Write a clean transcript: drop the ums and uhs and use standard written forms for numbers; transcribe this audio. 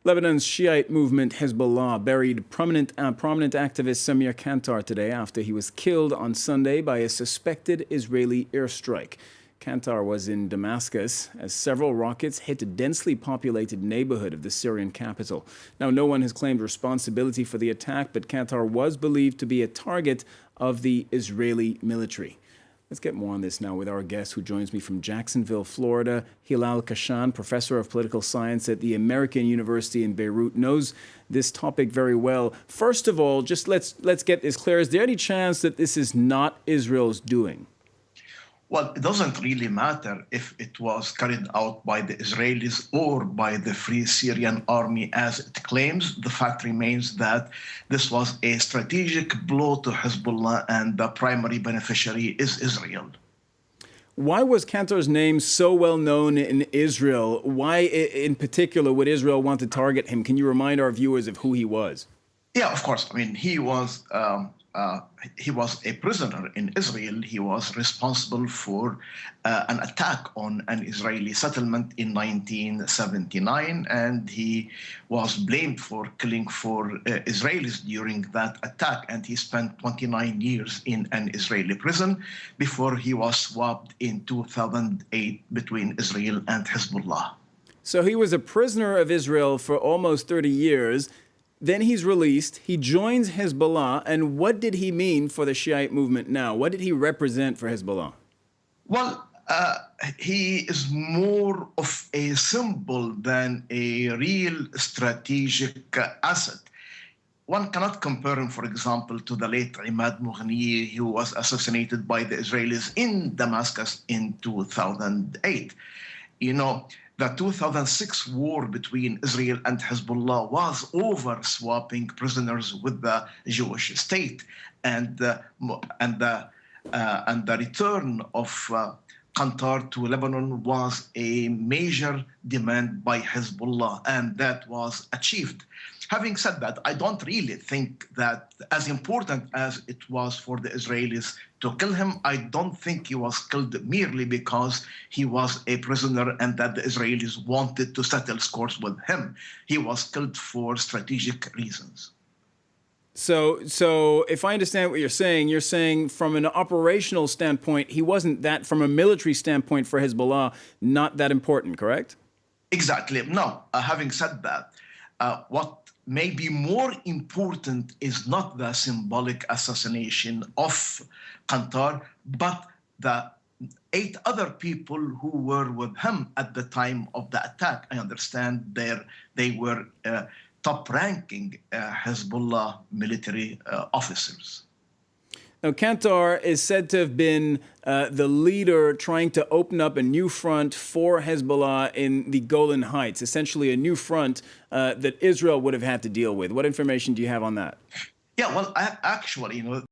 Lebanon's Shiite movement Hezbollah buried prominent activist Samir Kantar today after he was killed on Sunday by a suspected Israeli airstrike. Kantar was in Damascus as several rockets hit a densely populated neighborhood of the Syrian capital. Now, no one has claimed responsibility for the attack, but Kantar was believed to be a target of the Israeli military. Let's get more on this now with our guest who joins me from Jacksonville, Florida. Hilal Khashan, professor of political science at the American University in Beirut, knows this topic very well. First of all, just let's get this clear. Is there any chance that this is not Israel's doing? Well, it doesn't really matter if it was carried out by the Israelis or by the Free Syrian Army, as it claims. The fact remains that this was a strategic blow to Hezbollah, and the primary beneficiary is Israel. Why was Kantar's name so well known in Israel? Why, in particular, would Israel want to target him? Can you remind our viewers of who he was? Yeah, of course. I mean, he was a prisoner in Israel. He was responsible for an attack on an Israeli settlement in 1979, and he was blamed for killing 4 Israelis during that attack. And he spent 29 years in an Israeli prison before he was swapped in 2008 between Israel and Hezbollah. So he was a prisoner of Israel for almost 30 years. Then he's released, he joins Hezbollah, and what did he mean for the Shiite movement now? What did he represent for Hezbollah? Well, he is more of a symbol than a real strategic asset. One cannot compare him, for example, to the late Imad Mughni, who was assassinated by the Israelis in Damascus in 2008. You know, the 2006 war between Israel and Hezbollah was over swapping prisoners with the Jewish state, and the return of Kantar to Lebanon was a major demand by Hezbollah, and that was achieved. Having said that, I don't really think that, as important as it was for the Israelis to kill him, I don't think he was killed merely because he was a prisoner and that the Israelis wanted to settle scores with him. He was killed for strategic reasons. So if I understand what you're saying from an operational standpoint, he wasn't that, from a military standpoint for Hezbollah, not that important, correct? Exactly. No, having said that, what may be more important is not the symbolic assassination of Kantar, but the 8 other people who were with him at the time of the attack. I understand they were top-ranking Hezbollah military officers. Now, Kantar is said to have been the leader trying to open up a new front for Hezbollah in the Golan Heights, essentially a new front that Israel would have had to deal with. What information do you have on that? Yeah, well, actually,